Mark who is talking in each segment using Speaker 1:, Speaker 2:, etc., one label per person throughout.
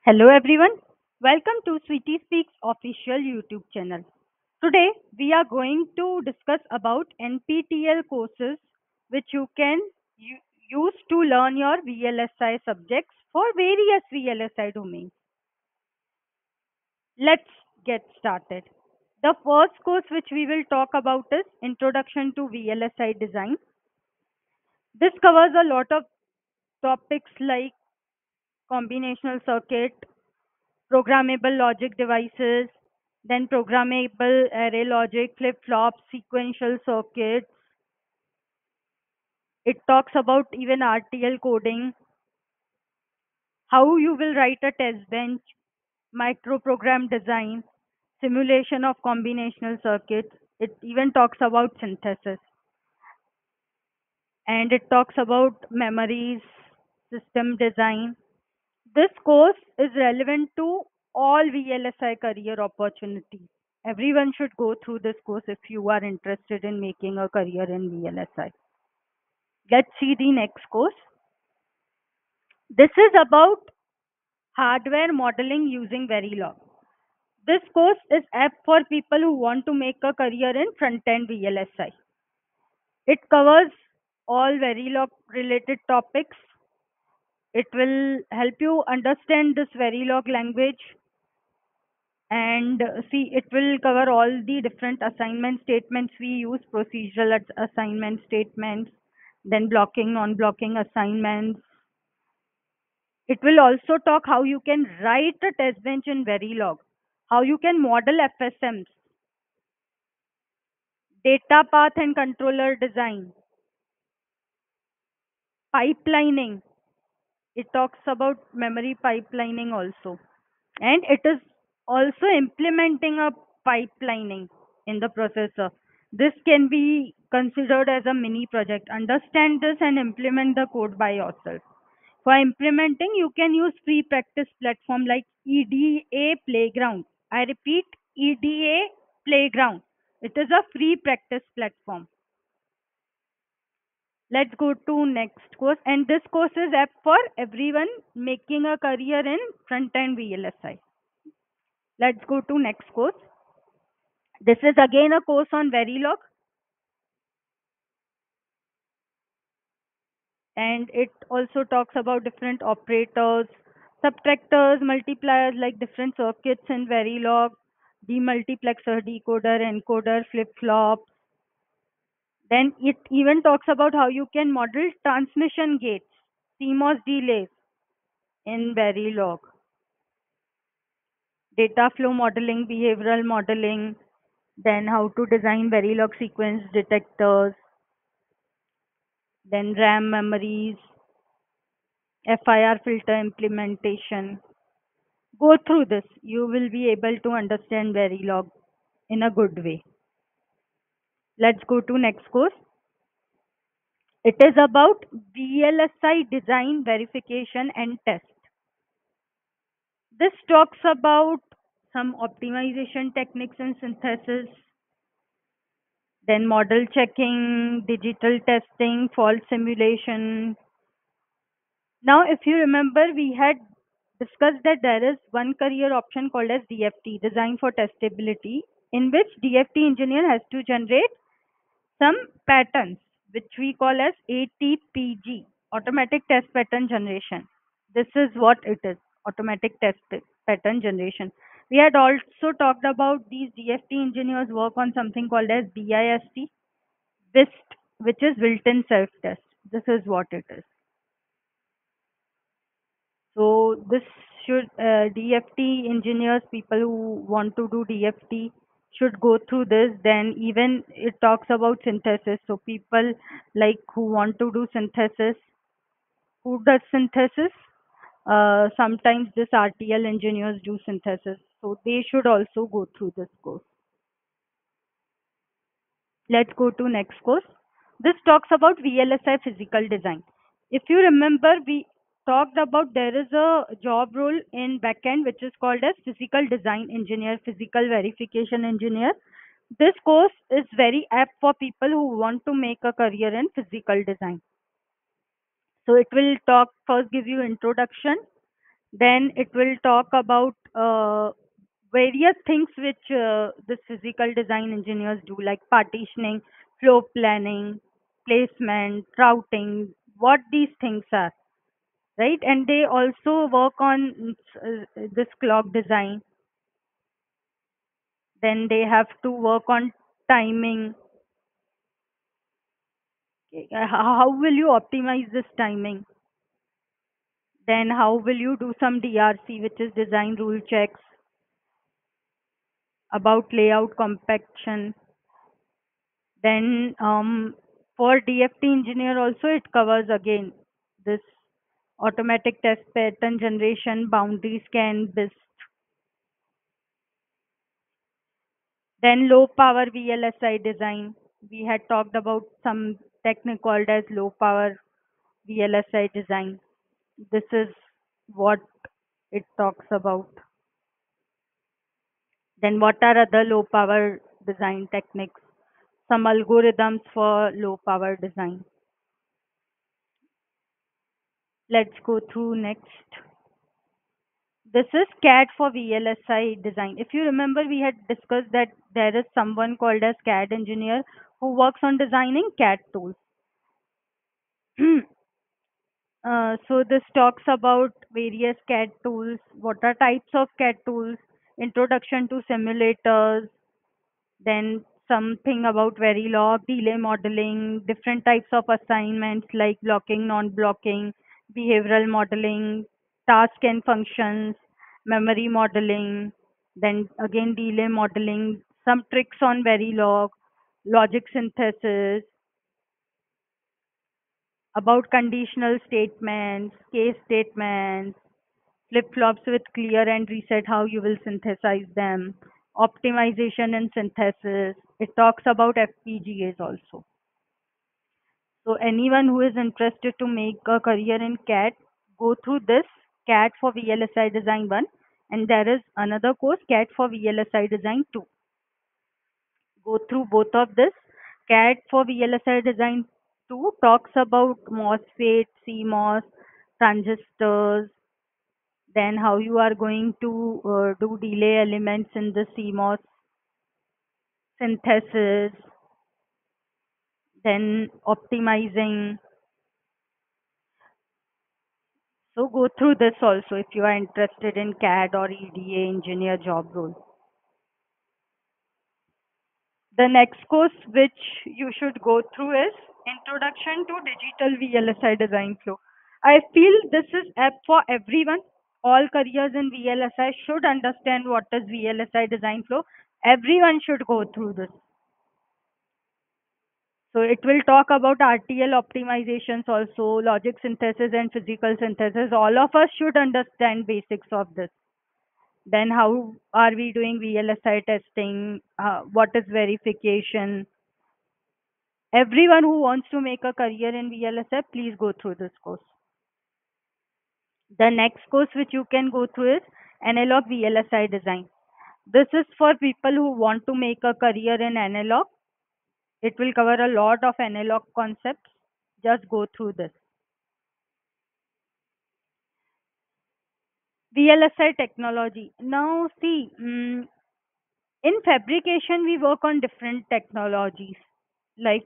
Speaker 1: Hello everyone, welcome to Sweetie Speaks official YouTube channel. Today we are going to discuss about NPTEL courses which you can use to learn your VLSI subjects for various VLSI domains. Let's get started. The first course which we will talk about is Introduction to VLSI Design. This covers a lot of topics like combinational circuit, programmable logic devices, then programmable array logic, flip-flops, sequential circuits. It talks about even RTL coding, how you will write a test bench, microprogram design, simulation of combinational circuits. It even talks about synthesis, and it talks about memories, system design. This course is relevant to all VLSI career opportunities. Everyone should go through this course if you are interested in making a career in VLSI. Let's see the next course. This is about hardware modeling using Verilog. This course is apt for people who want to make a career in front-end VLSI. It covers all Verilog related topics. It will help you understand this Verilog language, and see, it will cover all the different assignment statements we use, procedural assignment statements, then blocking, non-blocking assignments. It will also talk how you can write a test bench in Verilog, how you can model FSMs, data path and controller design, pipelining. It talks about memory pipelining also, and it is also implementing a pipelining in the processor. This can be considered as a mini project. Understand this and implement the code by yourself. For implementing, you can use free practice platform like EDA Playground. I repeat, EDA Playground. It is a free practice platform. Let's go to next course, and this course is apt for everyone making a career in front-end VLSI. Let's go to next course. This is again a course on Verilog, and it also talks about different operators, subtractors, multipliers, like different circuits in Verilog, demultiplexer, decoder, encoder, flip-flop. Then it even talks about how you can model transmission gates, CMOS delays in Verilog, data flow modeling, behavioral modeling, then how to design Verilog sequence detectors, then RAM memories, FIR filter implementation. Go through this. You will be able to understand Verilog in a good way. Let's go to next course. It is about VLSI design, verification and test. This talks about some optimization techniques in synthesis, then model checking, digital testing, fault simulation. Now, if you remember, we had discussed that there is one career option called as DFT, Design for Testability, in which DFT engineer has to generate some patterns, which we call as ATPG, Automatic Test Pattern Generation. This is what it is, Automatic Test Pattern Generation. We had also talked about these DFT engineers work on something called as BIST, which is built-in self-test. This is what it is. So this should DFT engineers, people who want to do DFT should go through this. Then even it talks about synthesis. So people like who want to do synthesis, who does synthesis? Sometimes this RTL engineers do synthesis. So they should also go through this course. Let's go to next course. This talks about VLSI physical design. If you remember, we talked about there is a job role in backend which is called as physical design engineer, physical verification engineer. This course is very apt for people who want to make a career in physical design. So it will talk first, give you introduction, Then it will talk about various things which this physical design engineers do, like partitioning, floor planning, placement, routing, what these things are, right? And they also work on this clock design. Then they have to work on timing. How will you optimize this timing? Then how will you do some DRC, which is design rule checks, about layout compaction. Then for DFT engineer also it covers again this automatic test pattern generation, boundary scan, this. Then low power VLSI design. We had talked about some technique called as low power VLSI design. This is what it talks about. Then what are other low power design techniques? Some algorithms for low power design. Let's go through next. This is CAD for VLSI design. If you remember, we had discussed that there is someone called as CAD engineer who works on designing CAD tools. So this talks about various CAD tools, what are types of CAD tools, introduction to simulators, then something about Verilog, delay modeling, different types of assignments like blocking, non-blocking, behavioral modeling, task and functions, memory modeling, then again delay modeling, some tricks on Verilog, logic synthesis, about conditional statements, case statements, flip-flops with clear and reset, how you will synthesize them, optimization and synthesis. It talks about FPGAs also. So anyone who is interested to make a career in CAD, go through this CAD for VLSI Design 1, and there is another course CAD for VLSI Design 2. Go through both of this. CAD for VLSI Design 2 talks about MOSFET, CMOS, transistors, then how you are going to do delay elements in the CMOS synthesis, then optimizing. So go through this also if you are interested in CAD or EDA engineer job role. The next course which you should go through is Introduction to Digital VLSI Design Flow. I feel this is apt for everyone. All careers in VLSI should understand what is VLSI design flow. Everyone should go through this. So it will talk about RTL optimizations also, logic synthesis and physical synthesis. All of us should understand basics of this. Then how are we doing VLSI testing? What is verification? Everyone who wants to make a career in VLSI, please go through this course. The next course which you can go through is Analog VLSI Design. This is for people who want to make a career in analog. It will cover a lot of analog concepts. Just go through this. VLSI technology. Now, see, in fabrication, we work on different technologies like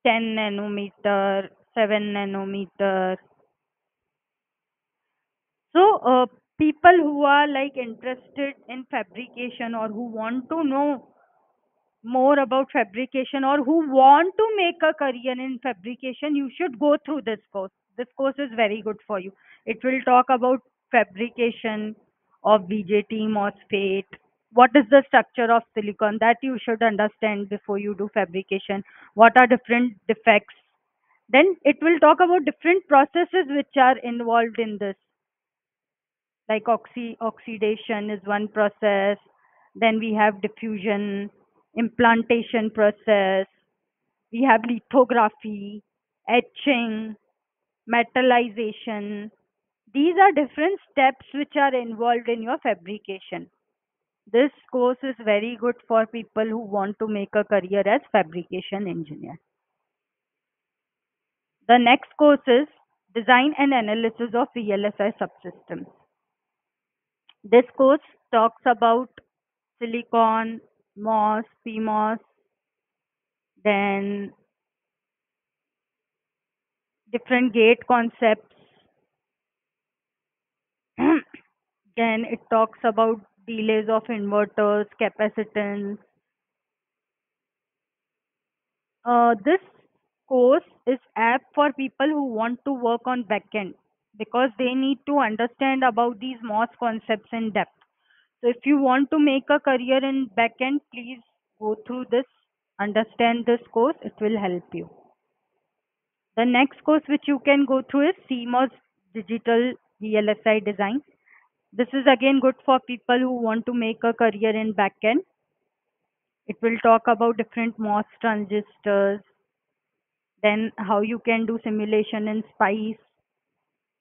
Speaker 1: 10 nanometer, 7 nanometer. So, people who are like interested in fabrication or who want to know more about fabrication or who want to make a career in fabrication, you should go through this course. This course is very good for you. It will talk about fabrication of BJT, MOSFET, what is the structure of silicon that you should understand before you do fabrication, what are different defects. Then it will talk about different processes which are involved in this, like oxidation is one process, then we have diffusion, implantation process, we have lithography, etching, metallization. These are different steps which are involved in your fabrication. This course is very good for people who want to make a career as fabrication engineer. The next course is Design and Analysis of VLSI Subsystems. This course talks about silicon, MOS, PMOS, then different gate concepts. Then it talks about delays of inverters, capacitance. This course is apt for people who want to work on backend because they need to understand about these MOS concepts in depth. So if you want to make a career in backend, please go through this, understand this course, it will help you. The next course which you can go through is CMOS Digital VLSI Design. This is again good for people who want to make a career in backend. It will talk about different MOS transistors, then how you can do simulation in SPICE,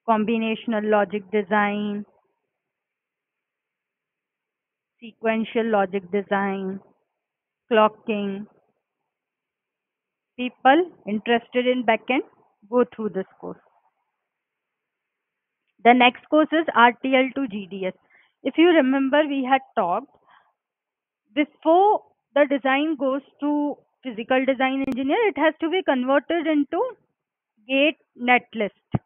Speaker 1: combinational logic design, sequential logic design, clocking. People interested in backend, go through this course. The next course is RTL to GDS. If you remember, we had talked before the design goes to physical design engineer, it has to be converted into gate netlist.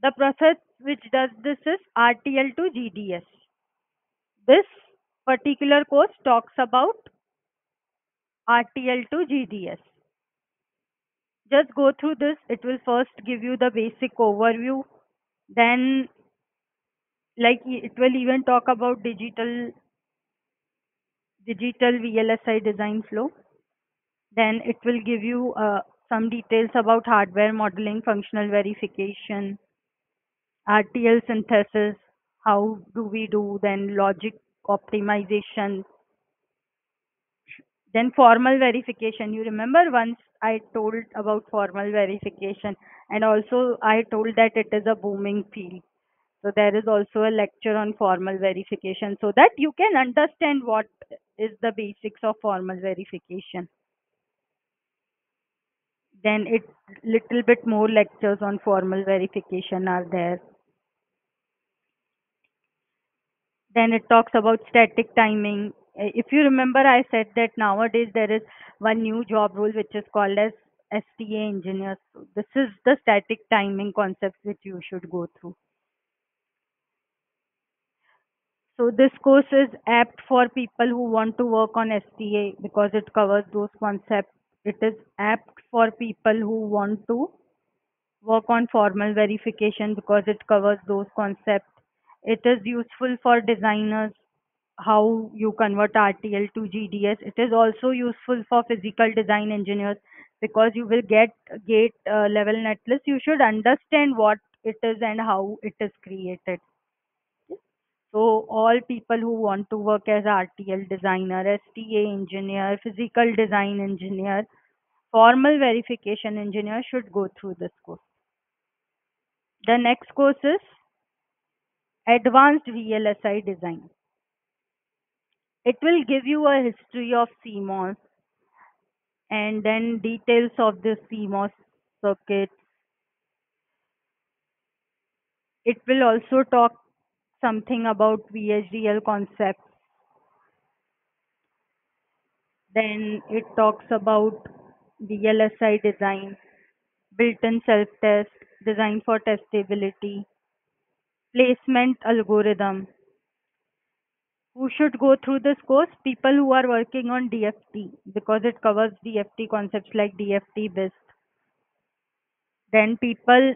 Speaker 1: The process which does this is RTL to GDS. This particular course talks about RTL to GDS. Just go through this. It will first give you the basic overview. Then, like, it will even talk about digital VLSI design flow. Then it will give you some details about hardware modeling, functional verification, RTL synthesis, how do we do, then logic optimization, then formal verification. You remember once I told about formal verification, and also I told that it is a booming field. So there is also a lecture on formal verification so that you can understand what is the basics of formal verification. Then it little bit more lectures on formal verification are there. Then it talks about static timing. If you remember, I said that nowadays there is one new job role which is called as STA engineer. So this is the static timing concepts which you should go through. So this course is apt for people who want to work on STA because it covers those concepts. It is apt for people who want to work on formal verification because it covers those concepts. It is useful for designers how you convert RTL to GDS. It is also useful for physical design engineers because you will get gate level netlist. You should understand what it is and how it is created. So all people who want to work as RTL designer, STA engineer, physical design engineer, formal verification engineer should go through this course. The next course is Advanced VLSI Design. It will give you a history of CMOS and then details of the CMOS circuit. It will also talk something about VHDL concepts. Then it talks about VLSI design, built-in self-test, design for testability, placement algorithm. Who should go through this course? People who are working on DFT because it covers DFT concepts like DFT BIST. Then people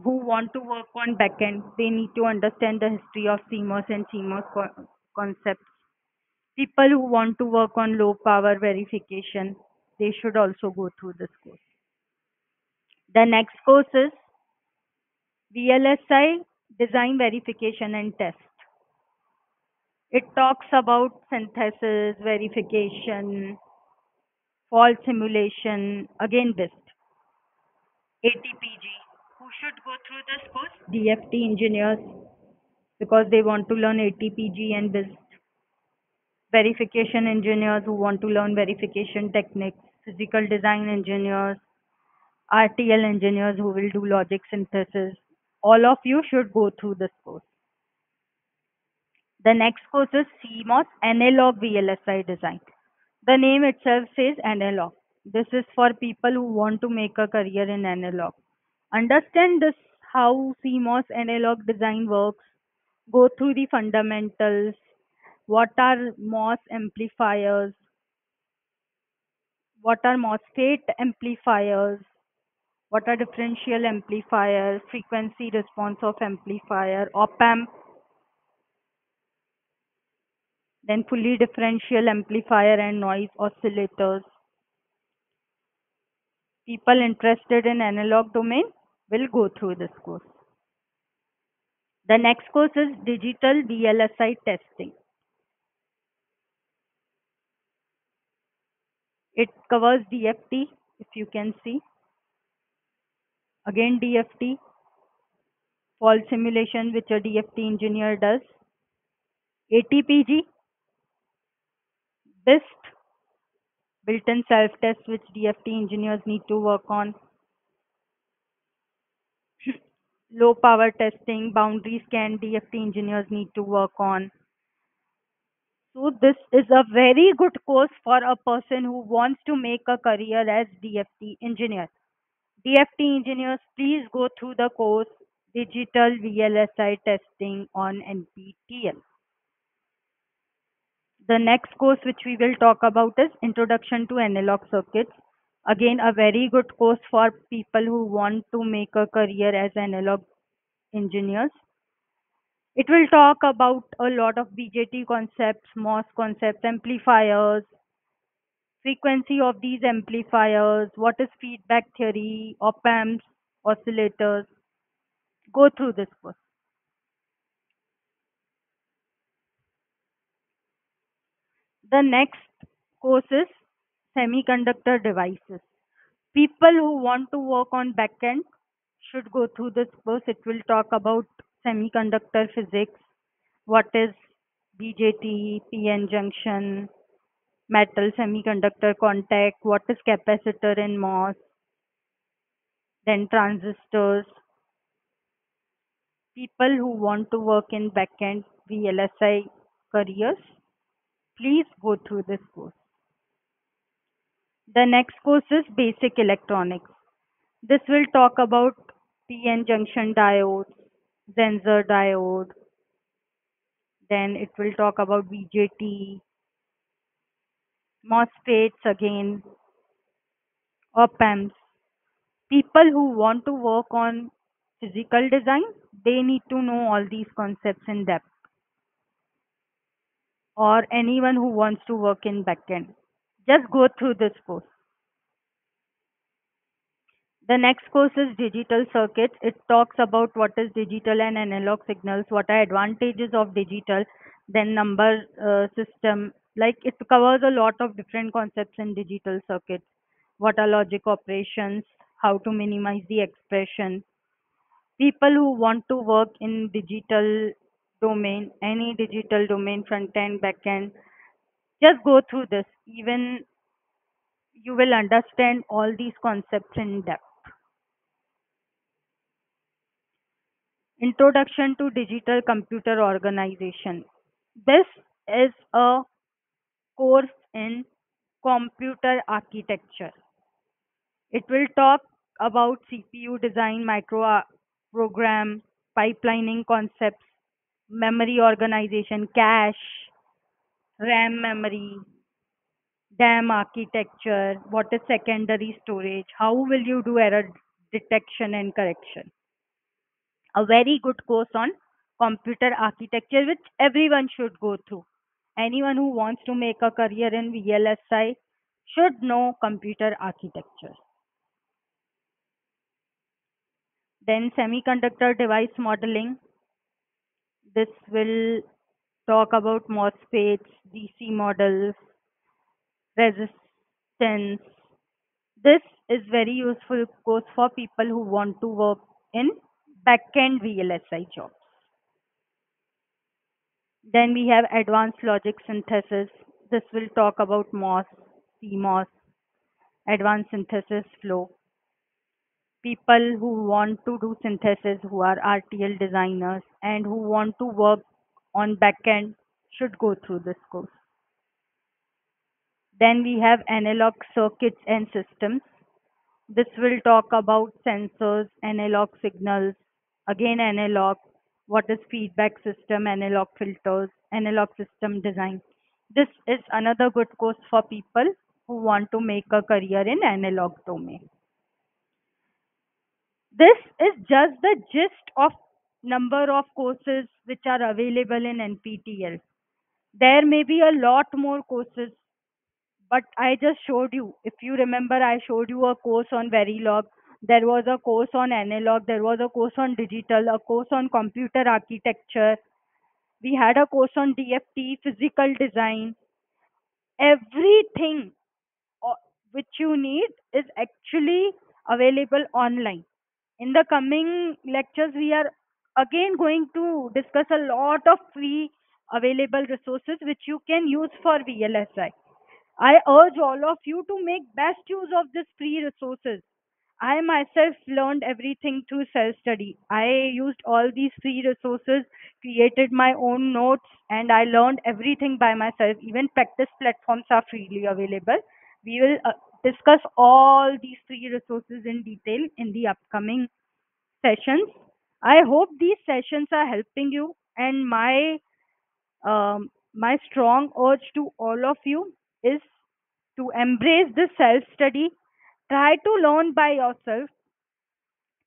Speaker 1: who want to work on backend, they need to understand the history of CMOS and CMOS concepts. People who want to work on low power verification, they should also go through this course. The next course is VLSI Design Verification and Test. It talks about synthesis, verification, fault simulation, again BIST, ATPG. Who should go through this course? DFT engineers because they want to learn ATPG and BIST. Verification engineers who want to learn verification techniques, physical design engineers, RTL engineers who will do logic synthesis. All of you should go through this course. The next course is CMOS analog VLSI design. The name itself says analog. This is for people who want to make a career in analog. Understand this how CMOS analog design works. Go through the fundamentals. What are MOS amplifiers? What are MOSFET amplifiers? What are differential amplifiers? Frequency response of amplifier, op amp, then fully differential amplifier and noise oscillators. People interested in analog domain will go through this course. The next course is digital VLSI testing. It covers DFT, if you can see. Again DFT, fault simulation which a DFT engineer does. ATPG, BIST, built-in self-test which DFT engineers need to work on. Low power testing, boundary scan DFT engineers need to work on. So this is a very good course for a person who wants to make a career as DFT engineer. DFT engineers, please go through the course Digital VLSI Testing on NPTEL. The next course which we will talk about is Introduction to Analog Circuits. Again, a very good course for people who want to make a career as analog engineers. It will talk about a lot of BJT concepts, MOS concepts, amplifiers, frequency of these amplifiers, what is feedback theory, op amps, oscillators. Go through this course. The next course is semiconductor devices. People who want to work on backend should go through this course. It will talk about semiconductor physics, what is BJT, PN junction, metal semiconductor contact, what is capacitor in MOS, then transistors. People who want to work in backend VLSI careers, please go through this course. The next course is basic electronics. This will talk about PN junction diodes, Zenzer diode, then it will talk about BJT, MOSFETs again, op amps. People who want to work on physical design, they need to know all these concepts in depth. Or anyone who wants to work in backend, just go through this course. The next course is digital circuits. It talks about what is digital and analog signals, what are advantages of digital, then number system. Like it covers a lot of different concepts in digital circuits. What are logic operations, how to minimize the expression. People who want to work in digital domain, any digital domain, front end, back end, just go through this. Even you will understand all these concepts in depth. Introduction to Digital Computer Organization. This is a course in computer architecture. It will talk about CPU design, program, pipelining concepts, memory organization, cache, RAM memory, DAM architecture, what is secondary storage, how will you do error detection and correction. A very good course on computer architecture which everyone should go through. Anyone who wants to make a career in VLSI should know computer architecture. Then semiconductor device modeling. This will talk about MOSFETs, DC models, resistance. This is very useful course for people who want to work in backend VLSI jobs. Then we have advanced logic synthesis. This will talk about MOS, CMOS, advanced synthesis flow. people who want to do synthesis, who are RTL designers, and who want to work on backend should go through this course. Then we have analog circuits and systems. This will talk about sensors, analog signals, again analog, what is feedback system, analog filters, analog system design. This is another good course for people who want to make a career in analog domain. This is just the gist of number of courses which are available in NPTEL. There may be a lot more courses, but I just showed you. If you remember, I showed you a course on Verilog. There was a course on analog. There was a course on digital, a course on computer architecture. We had a course on DFT, physical design. Everything uh, which you need is actually available online. In the coming lectures, we are again going to discuss a lot of free available resources which you can use for VLSI. I urge all of you to make best use of these free resources. I myself learned everything through self study. I used all these free resources, created my own notes, and I learned everything by myself. Even practice platforms are freely available. We will discuss all these free resources in detail in the upcoming sessions. I hope these sessions are helping you, and my strong urge to all of you is to embrace this self study. Try to learn by yourself,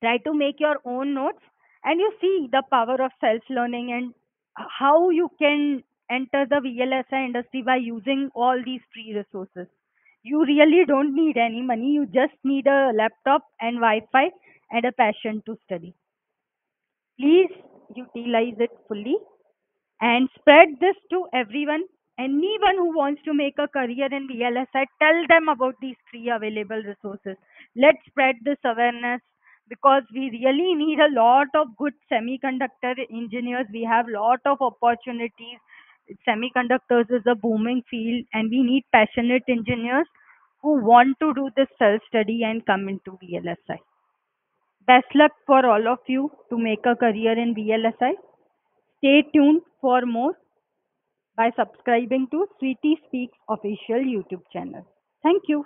Speaker 1: try to make your own notes, and you see the power of self learning and how you can enter the VLSI industry by using all these free resources. You really don't need any money, you just need a laptop and Wi Fi and a passion to study. Please utilize it fully and spread this to everyone. Anyone who wants to make a career in VLSI, tell them about these free available resources. Let's spread this awareness because we really need a lot of good semiconductor engineers. We have lot of opportunities. Semiconductors is a booming field, and we need passionate engineers who want to do this self study and come into VLSI. Best luck for all of you to make a career in VLSI. Stay tuned for more by subscribing to Sweetie Speaks official YouTube channel. Thank you.